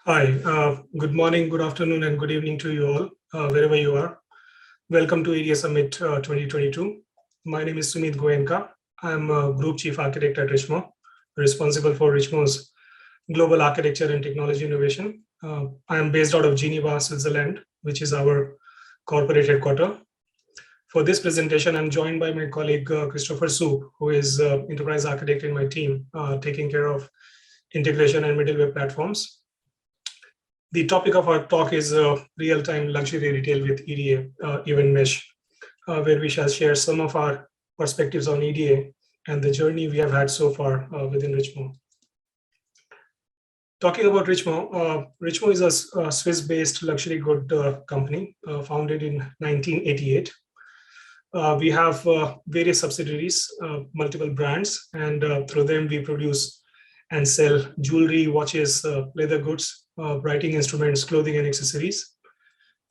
Hi, good morning, good afternoon, and good evening to you all, wherever you are. Welcome to EDA Summit 2022. My name is Sumeet Goenka. I'm a Group Chief Architect at Richemont, responsible for Richemont's global architecture and technology innovation. I am based out of Geneva, Switzerland, which is our corporate headquarters. For this presentation, I'm joined by my colleague Christopher Soup, who is enterprise architect in my team, taking care of integration and middleware platforms. The topic of our talk is real-time luxury retail with EDA event mesh, where we shall share some of our perspectives on EDA and the journey we have had so far within Richemont. Talking about Richemont, Richemont is a Swiss-based luxury good company founded in 1988. We have various subsidiaries, multiple brands, and through them we produce and sell jewelry, watches, leather goods, writing instruments, clothing, and accessories.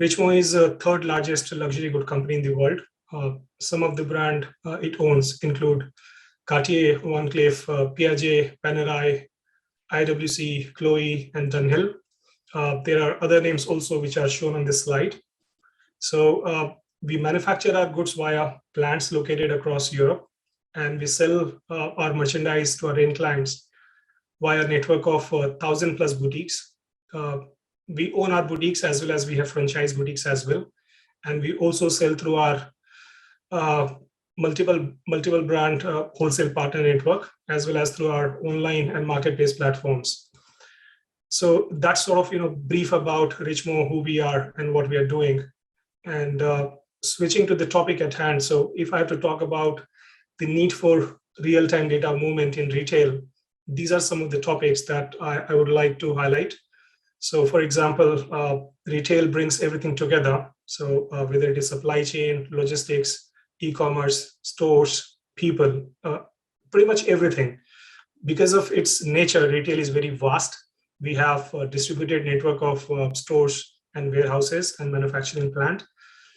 Richemont is the third largest luxury good company in the world. Some of the brand it owns include Cartier, Van Cleef, Piaget, Panerai, IWC, Chloe, and Dunhill. There are other names also which are shown on this slide. So we manufacture our goods via plants located across Europe, and we sell our merchandise to our end clients via a network of 1,000 plus boutiques. We own our boutiques as well as we have franchise boutiques as well. And we also sell through our multiple brand wholesale partner network, as well as through our online and marketplace platforms. So that's sort of brief about Richemont, who we are and what we are doing. And switching to the topic at hand. So if I have to talk about the need for real-time data movement in retail, these are some of the topics that I would like to highlight. So for example, retail brings everything together. So whether it is supply chain, logistics, e-commerce, stores, people, pretty much everything. Because of its nature, retail is very vast. We have a distributed network of stores and warehouses and manufacturing plant.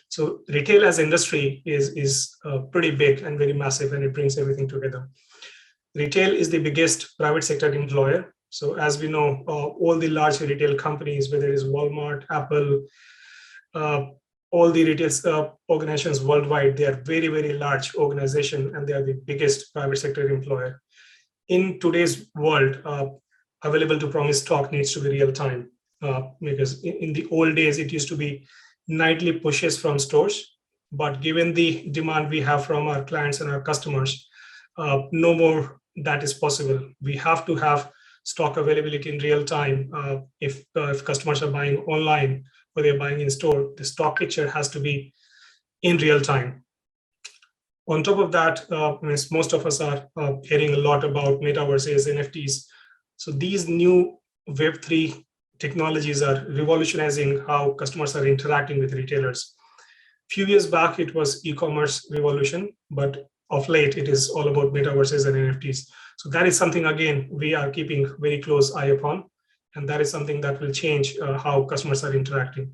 So retail as industry is pretty big and very massive, and it brings everything together. Retail is the biggest private sector employer. So as we know, all the large retail companies, whether it is Walmart, Apple, all the retail organizations worldwide, they are very, very large organization, and they are the biggest private sector employer. In today's world, available to promise stock needs to be real time, because in the old days, it used to be nightly pushes from stores. But given the demand we have from our clients and our customers, no more that is possible. We have to have stock availability in real time. If customers are buying online or they're buying in store, the stock picture has to be in real time. On top of that, most of us are hearing a lot about metaverses, NFTs. So these new Web3 technologies are revolutionizing how customers are interacting with retailers. Few years back, it was e-commerce revolution, but of late, it is all about metaverses and NFTs. So that is something, again, we are keeping very close eye upon, and that is something that will change how customers are interacting.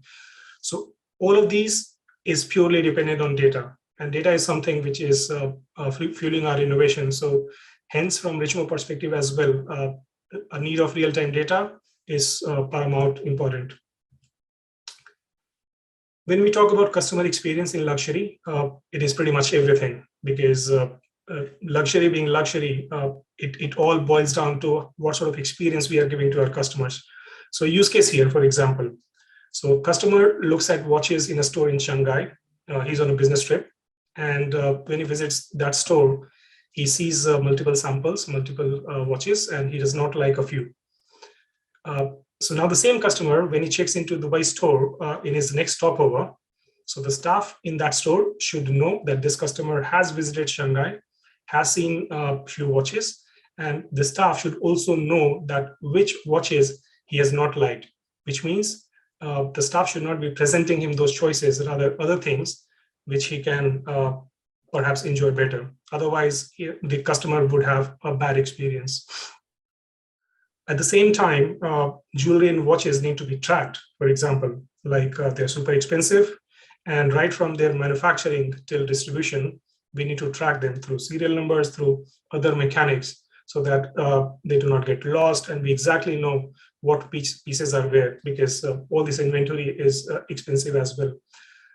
So all of these is purely dependent on data, and data is something which is fueling our innovation. So hence, from Richemont perspective as well, a need of real-time data is paramount important. When we talk about customer experience in luxury, it is pretty much everything, because luxury being luxury, it all boils down to what sort of experience we are giving to our customers. So use case here, for example. So customer looks at watches in a store in Shanghai. He's on a business trip. And when he visits that store, he sees multiple samples, multiple watches, and he does not like a few. So now the same customer, when he checks into Dubai store in his next stopover, so the staff in that store should know that this customer has visited Shanghai, has seen a few watches, and the staff should also know that which watches he has not liked, which means the staff should not be presenting him those choices, rather other things which he can perhaps enjoy better. Otherwise, the customer would have a bad experience. At the same time, jewelry and watches need to be tracked, for example, like they're super expensive, and right from their manufacturing till distribution, we need to track them through serial numbers, through other mechanics, so that they do not get lost, and we exactly know what pieces are where, because all this inventory is expensive as well.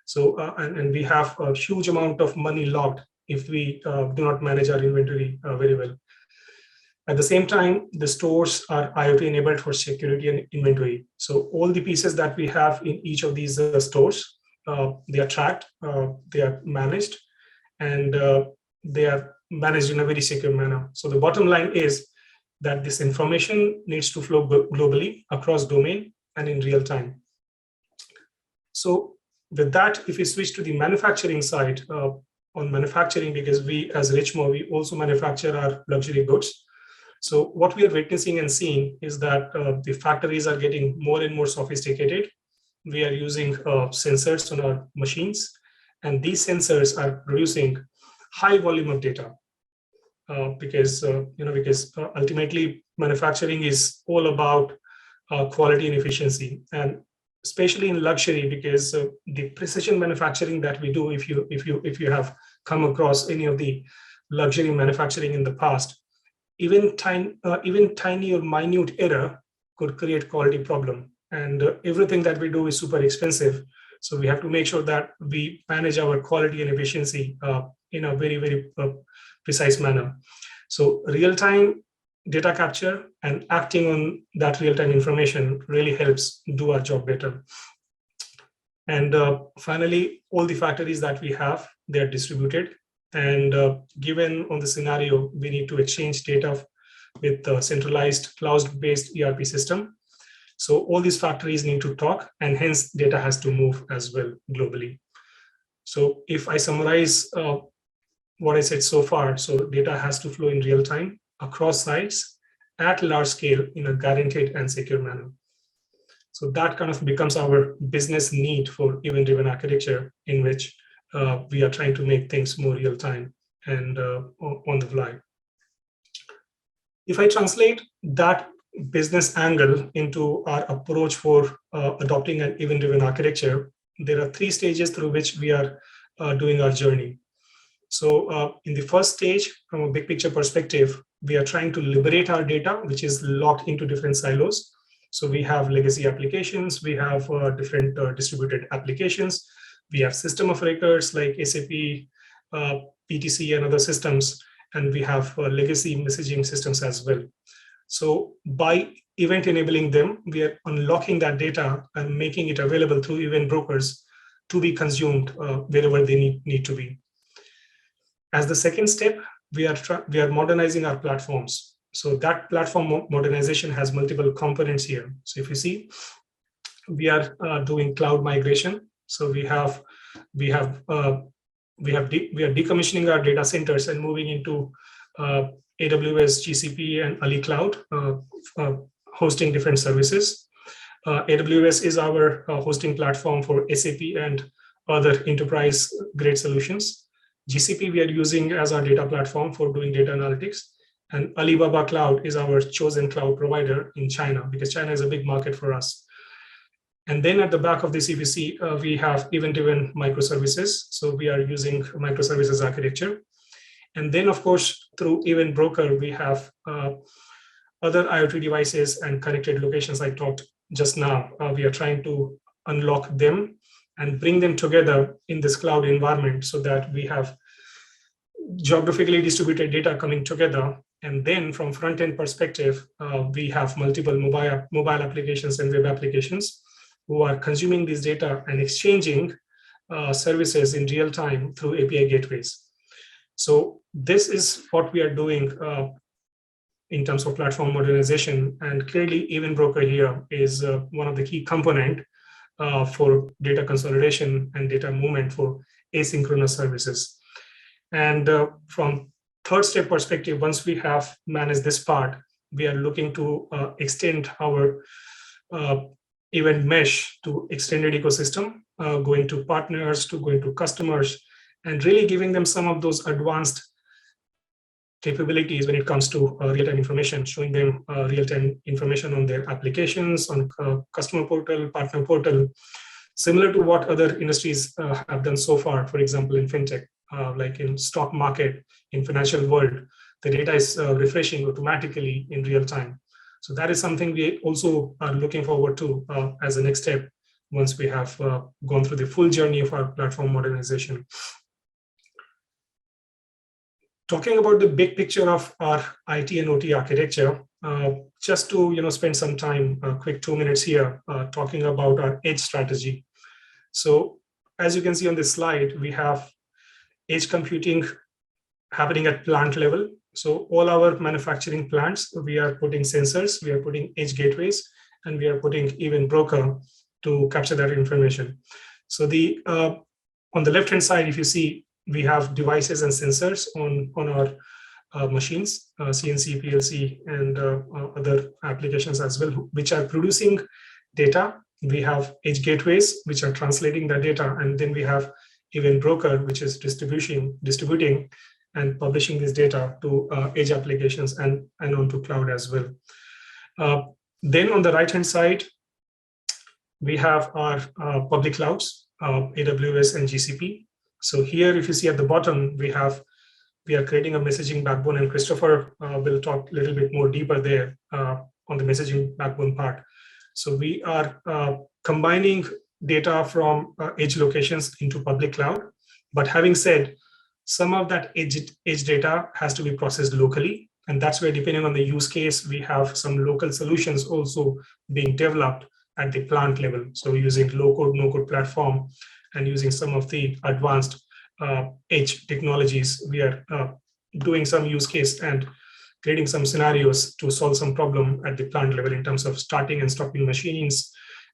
So, and we have a huge amount of money locked if we do not manage our inventory very well. At the same time, the stores are IoT enabled for security and inventory. So all the pieces that we have in each of these stores, they are tracked, they are managed, and they are managed in a very secure manner. So the bottom line is that this information needs to flow globally across domain and in real time. So with that, if we switch to the manufacturing side, on manufacturing, because we as Richemont, we also manufacture our luxury goods. So what we are witnessing and seeing is that the factories are getting more and more sophisticated. We are using sensors on our machines, and these sensors are producing high volume of data because ultimately manufacturing is all about quality and efficiency, and especially in luxury, because the precision manufacturing that we do, if you have come across any of the luxury manufacturing in the past, even tiny or minute error could create quality problem, and everything that we do is super expensive. So we have to make sure that we manage our quality and efficiency in a very, very precise manner. So real-time data capture and acting on that real-time information really helps do our job better. And finally, all the factories that we have, they are distributed. And given on the scenario, we need to exchange data with a centralized cloud-based ERP system. So all these factories need to talk, and hence data has to move as well globally. So if I summarize what I said so far, so data has to flow in real time across sites at large scale in a guaranteed and secure manner. So that kind of becomes our business need for event-driven architecture, in which we are trying to make things more real time and on the fly. If I translate that business angle into our approach for adopting an event-driven architecture, there are 3 stages through which we are doing our journey. So in the first stage, from a big picture perspective, we are trying to liberate our data, which is locked into different silos. So we have legacy applications, we have different distributed applications, we have system of records like SAP, PTC, and other systems, and we have legacy messaging systems as well. So by event enabling them, we are unlocking that data and making it available through event brokers to be consumed wherever they need to be. As the second step, we are modernizing our platforms. So that platform modernization has multiple components here. So if you see, we are doing cloud migration. So we are decommissioning our data centers and moving into AWS, GCP, and Ali Cloud, hosting different services. AWS is our hosting platform for SAP and other enterprise-grade solutions. GCP we are using as our data platform for doing data analytics. And Alibaba Cloud is our chosen cloud provider in China, because China is a big market for us. And then at the back of this EPC, we have event-driven microservices. So we are using microservices architecture. And then, of course, through Event Broker, we have other IoT devices and connected locations I talked just now. We are trying to unlock them and bring them together in this cloud environment so that we have geographically distributed data coming together. And then from front-end perspective, we have multiple mobile applications and web applications who are consuming this data and exchanging services in real time through API gateways. So this is what we are doing in terms of platform modernization. And clearly, Event Broker here is one of the key components for data consolidation and data movement for asynchronous services. And from third step perspective, once we have managed this part, we are looking to extend our event mesh to extended ecosystem, going to partners, to going to customers, and really giving them some of those advanced capabilities when it comes to real-time information, showing them real-time information on their applications, on customer portal, partner portal, similar to what other industries have done so far. For example, in fintech, like in stock market, in financial world, the data is refreshing automatically in real time. So that is something we also are looking forward to as a next step once we have gone through the full journey of our platform modernization. Talking about the big picture of our IT and OT architecture, just to spend some time, a quick 2 minutes here, talking about our edge strategy. So as you can see on this slide, we have edge computing happening at plant level. So all our manufacturing plants, we are putting sensors, we are putting edge gateways, and we are putting even broker to capture that information. So the on the left-hand side, if you see, we have devices and sensors on our machines, CNC, PLC, and other applications as well, which are producing data. We have edge gateways, which are translating the data, and then we have even broker, which is distributing and publishing this data to edge applications and onto cloud as well. Then on the right-hand side, we have our public clouds, AWS and GCP. So here, if you see at the bottom, we are creating a messaging backbone, and Christopher will talk a little bit more deeper there on the messaging backbone part. So we are combining data from edge locations into public cloud. But having said, some of that edge data has to be processed locally. And that's where, depending on the use case, we have some local solutions also being developed at the plant level. So using low-code, no-code platform and using some of the advanced edge technologies, we are doing some use case and creating some scenarios to solve some problem at the plant level in terms of starting and stopping machines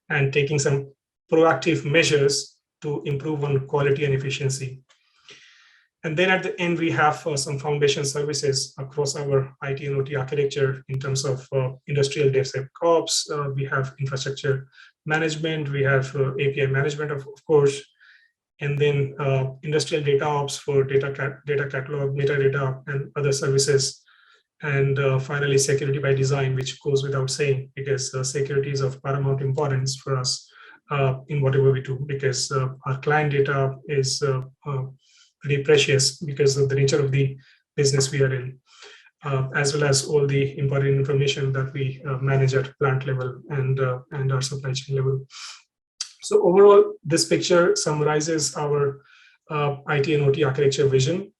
and taking some proactive measures to improve on quality and efficiency. And then at the end, we have some foundation services across our IT and OT architecture in terms of industrial DevSecOps. We have infrastructure management, we have API management, of course, and then industrial data ops for data catalog, metadata, and other services. And finally, security by design, which goes without saying, because security is of paramount importance for us in whatever we do, because our client data is pretty precious because of the nature of the business we are in, as well as all the important information that we manage at plant level and our supply chain level. So overall, this picture summarizes our IT and OT architecture vision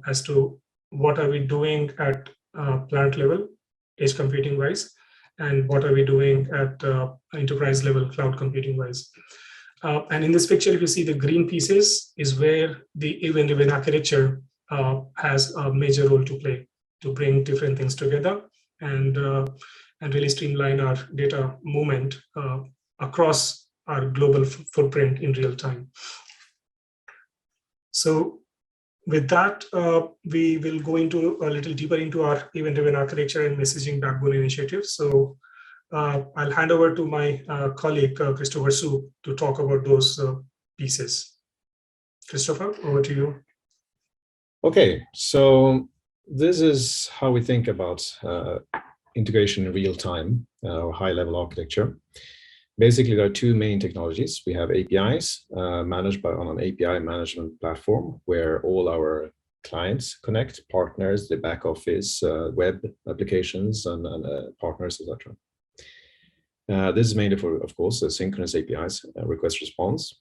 as to what are we doing at plant level, edge computing wise, and what are we doing at enterprise level, cloud computing wise. And in this picture, if you see the green pieces is where the event-driven architecture has a major role to play to bring different things together and really streamline our data movement across our global footprint in real time. So with that, we will go into a little deeper into our event-driven architecture and messaging backbone initiative. So I'll hand over to my colleague, Christopher Su, to talk about those pieces. Christopher, over to you. Okay, so this is how we think about integration in real time, or high-level architecture. Basically, there are two main technologies. We have APIs managed on an API management platform where all our clients connect, partners, the back office, web applications, and partners, etc. This is mainly for, of course, the synchronous APIs, request response,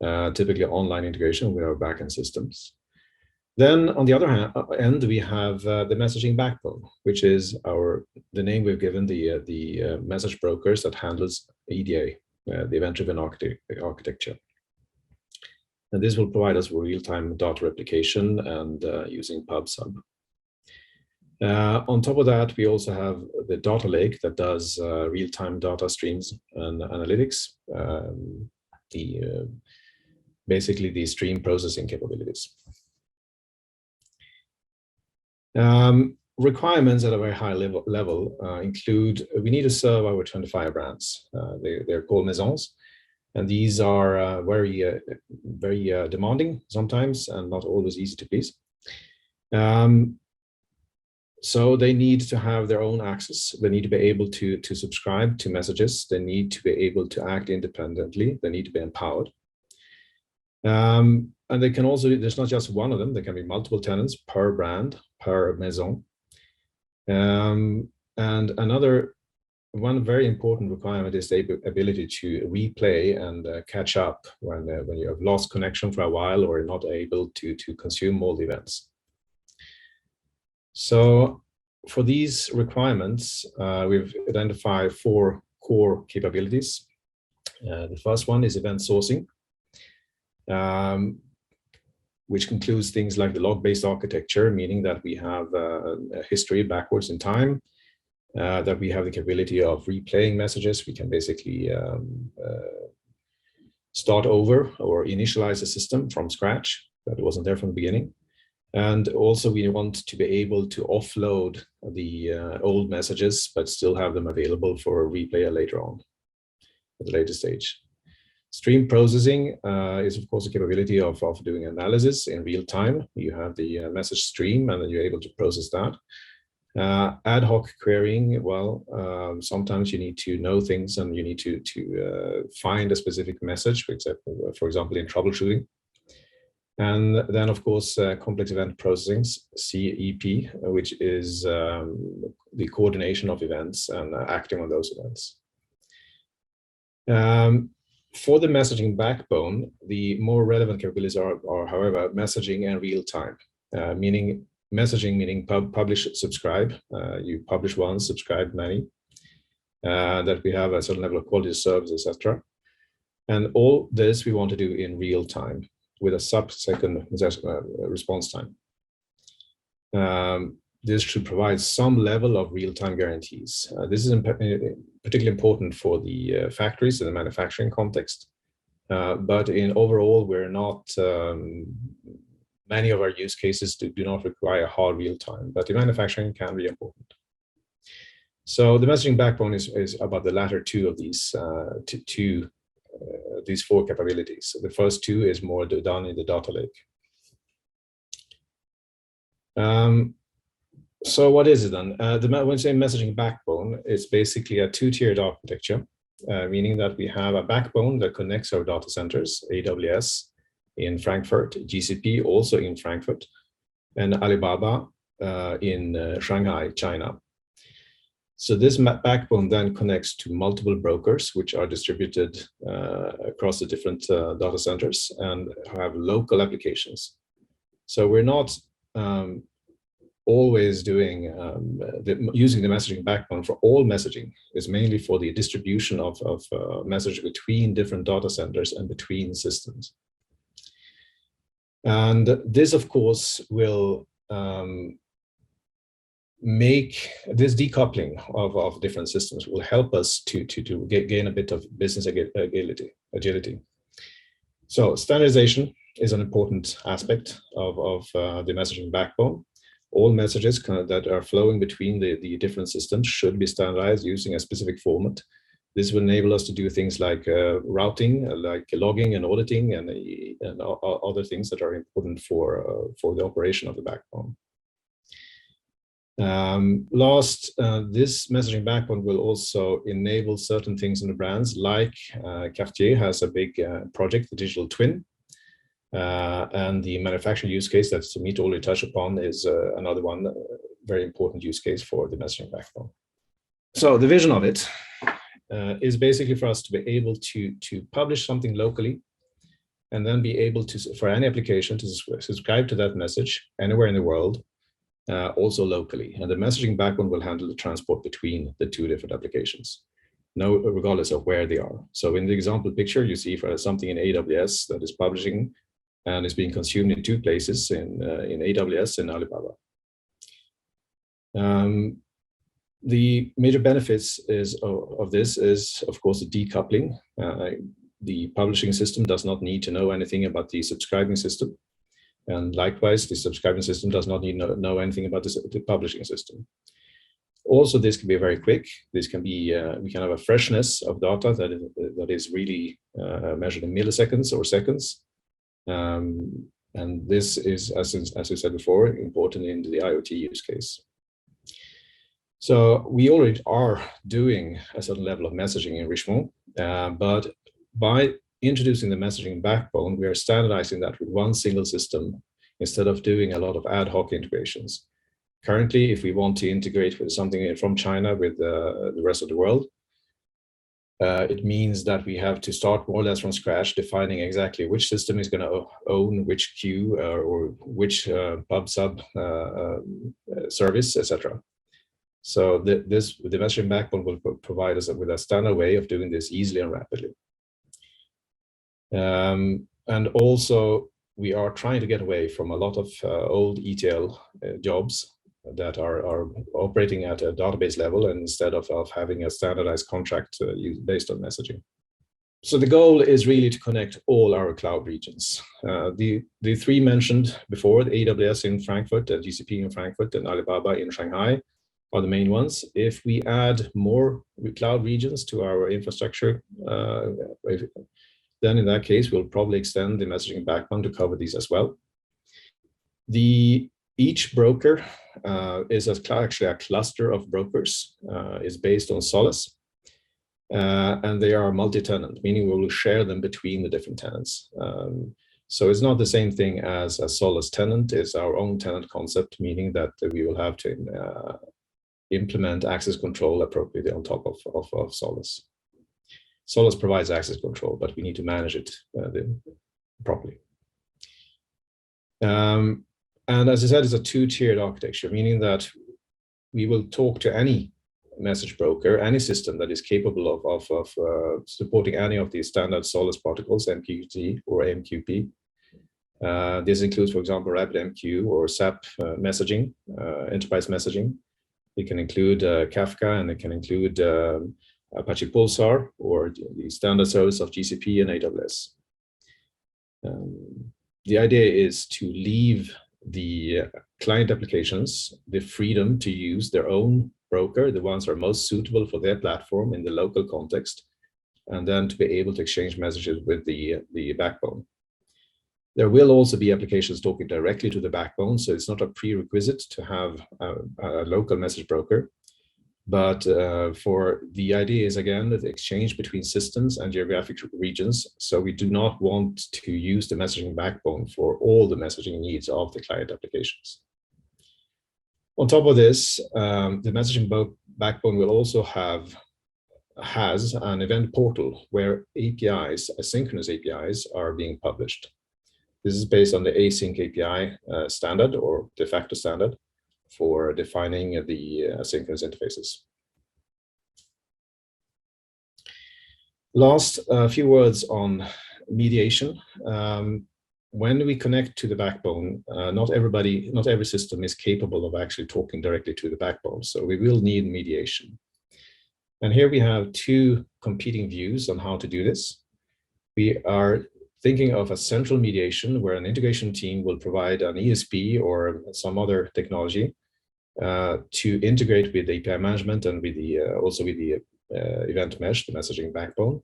typically online integration with our backend systems. Then on the other end, we have the messaging backbone, which is the name we've given the message brokers that handles EDA, the event-driven architecture. And this will provide us with real-time data replication and using PubSub. On top of that, we also have the data lake that does real-time data streams and analytics, basically the stream processing capabilities. Requirements at a very high level include, we need to serve our 25 brands. They're called maisons, and these are very demanding sometimes and not always easy to please. So they need to have their own access. They need to be able to subscribe to messages. They need to be able to act independently. They need to be empowered. And they can also, there's not just one of them, there can be multiple tenants per brand, per maison. And another one very important requirement is the ability to replay and catch up when you have lost connection for a while or are not able to consume all the events. So for these requirements, we've identified 4 core capabilities. The first one is event sourcing, which includes things like the log-based architecture, meaning that we have a history backwards in time, that we have the capability of replaying messages. We can basically start over or initialize a system from scratch that wasn't there from the beginning. And also we want to be able to offload the old messages, but still have them available for a replay later on at a later stage. Stream processing is of course a capability of doing analysis in real time. You have the message stream and then you're able to process that. Ad hoc querying, well, sometimes you need to know things and you need to find a specific message, for example, in troubleshooting. And then, of course, complex event processing, CEP, which is the coordination of events and acting on those events. For the messaging backbone, the more relevant capabilities are however, messaging and real time, meaning messaging, meaning publish, subscribe. You publish once, subscribe many, that we have a certain level of quality of service, etc. And all this we want to do in real time with a sub-second response time. This should provide some level of real-time guarantees. This is particularly important for the factories in the manufacturing context. But in overall, we're not, many of our use cases do not require hard real time, but the manufacturing can be important. So the messaging backbone is about the latter two of these, these 4 capabilities. The first 2 is more done in the data lake. So what is it then? When you say messaging backbone, it's basically a 2-tiered architecture, meaning that we have a backbone that connects our data centers, AWS in Frankfurt, GCP also in Frankfurt, and Alibaba in Shanghai, China. So this backbone then connects to multiple brokers, which are distributed across the different data centers and have local applications. So we're not always doing using the messaging backbone for all messaging. Is mainly for the distribution of message between different data centers and between systems. And this, of course, will make this decoupling of different systems will help us to gain a bit of business agility. So standardization is an important aspect of the messaging backbone. All messages that are flowing between the different systems should be standardized using a specific format. This will enable us to do things like routing, like logging and auditing, and other things that are important for the operation of the backbone. This messaging backbone will also enable certain things in the brands, like Cartier has a big project, the digital twin, and the manufacturing use case that Sumeet already touched upon is another one, very important use case for the messaging backbone. So the vision of it is basically for us to be able to publish something locally, and then be able to, for any application, to subscribe to that message anywhere in the world, also locally. And the messaging backbone will handle the transport between the 2 different applications, regardless of where they are. So in the example picture, you see for something in AWS that is publishing and is being consumed in 2 places, in AWS and Alibaba. The major benefits of this is, of course, the decoupling. The publishing system does not need to know anything about the subscribing system. And likewise, the subscribing system does not need to know anything about the publishing system. Also, this can be very quick. This can be, we can have a freshness of data that is really measured in milliseconds or seconds. And this is, as we said before, important in the IoT use case. So we already are doing a certain level of messaging in Richemont, but by introducing the messaging backbone, we are standardizing that with one single system instead of doing a lot of ad hoc integrations. Currently, if we want to integrate with something from China with the rest of the world, it means that we have to start more or less from scratch, defining exactly which system is going to own which queue or which pub sub service, etc. So the messaging backbone will provide us with a standard way of doing this easily and rapidly. And also, we are trying to get away from a lot of old ETL jobs that are operating at a database level, and instead of having a standardized contract based on messaging. So the goal is really to connect all our cloud regions. The three mentioned before, the AWS in Frankfurt, GCP in Frankfurt, and Alibaba in Shanghai are the main ones. If we add more cloud regions to our infrastructure, then in that case, we'll probably extend the messaging backbone to cover these as well. Each broker is actually a cluster of brokers, is based on Solus, and they are multi-tenant, meaning we will share them between the different tenants. So it's not the same thing as a Solus tenant. It's our own tenant concept, meaning that we will have to implement access control appropriately on top of Solus. Solus provides access control, but we need to manage it properly. And as I said, it's a two-tiered architecture, meaning that we will talk to any message broker, any system that is capable of supporting any of these standard Solus protocols, MQTT or AMQP. This includes, for example, RabbitMQ or SAP messaging, enterprise messaging. It can include Kafka, and it can include Apache Pulsar or the standard service of GCP and AWS. The idea is to leave the client applications the freedom to use their own broker, the ones that are most suitable for their platform in the local context, and then to be able to exchange messages with the backbone. There will also be applications talking directly to the backbone, so it's not a prerequisite to have a local message broker. But for the idea is, again, the exchange between systems and geographic regions. So we do not want to use the messaging backbone for all the messaging needs of the client applications. On top of this, the messaging backbone will also has an event portal where APIs, asynchronous APIs, are being published. This is based on the async API standard or de facto standard for defining the asynchronous interfaces. Last, a few words on mediation. When we connect to the backbone, not every system is capable of actually talking directly to the backbone, so we will need mediation. And here we have two competing views on how to do this. We are thinking of a central mediation where an integration team will provide an ESP or some other technology to integrate with API management and with the also with the event mesh, the messaging backbone.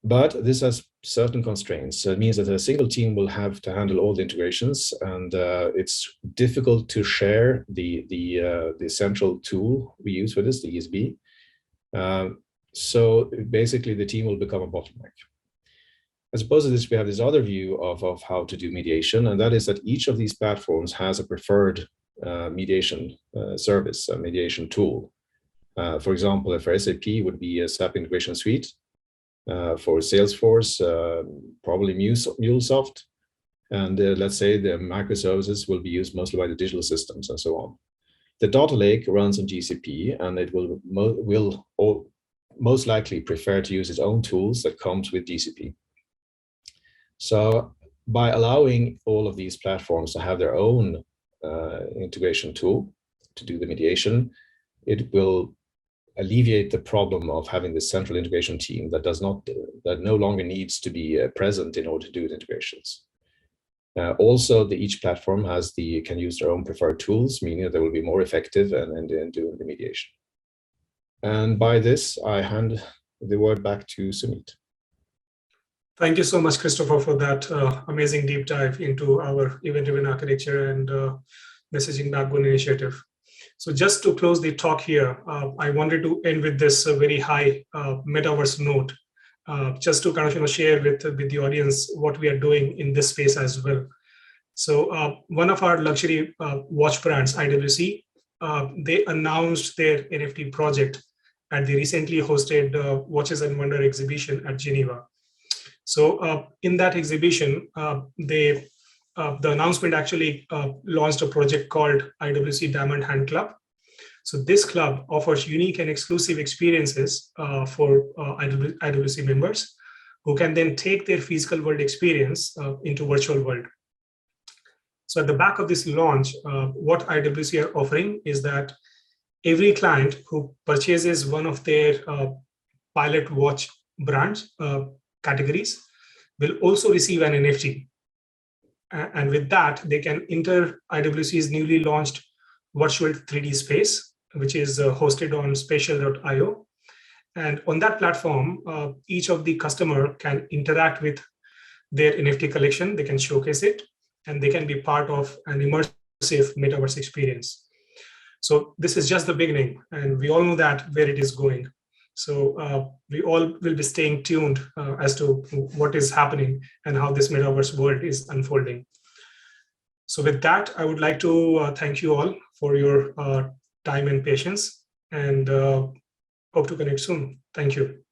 But this has certain constraints. So it means that a single team will have to handle all the integrations, and it's difficult to share the central tool we use for this, the ESB. So basically, the team will become a bottleneck. As opposed to this, we have this other view of how to do mediation, and that is that each of these platforms has a preferred mediation service, a mediation tool. For example, for SAP would be a SAP Integration Suite. For Salesforce, probably MuleSoft. And let's say the microservices will be used mostly by the digital systems and so on. The data lake runs on GCP, and it will most likely prefer to use its own tools that comes with GCP. So by allowing all of these platforms to have their own integration tool to do the mediation, it will alleviate the problem of having this central integration team that no longer needs to be present in order to do the integrations. Also, each platform can use their own preferred tools, meaning that they will be more effective in doing the mediation. And by this, I hand the word back to Sumeet. Thank you so much, Christopher, for that amazing deep dive into our event-driven architecture and messaging backbone initiative. So just to close the talk here, I wanted to end with this very high metaverse note, just to kind of share with the audience what we are doing in this space as well. So one of our luxury watch brands, IWC, they announced their NFT project at the recently hosted Watches and Wonder exhibition at Geneva. So in that exhibition, the announcement actually launched a project called IWC Diamond Hand Club. So this club offers unique and exclusive experiences for IWC members who can then take their physical world experience into virtual world. So at the back of this launch, what IWC are offering is that every client who purchases one of their pilot watch brands categories will also receive an NFT. And with that, they can enter IWC's newly launched virtual 3D space, which is hosted on spatial.io. And on that platform, each of the customer can interact with their NFT collection, they can showcase it, and they can be part of an immersive metaverse experience. So this is just the beginning, and we all know that where it is going. So we all will be staying tuned as to what is happening and how this metaverse world is unfolding. So with that, I would like to thank you all for your time and patience, and hope to connect soon. Thank you.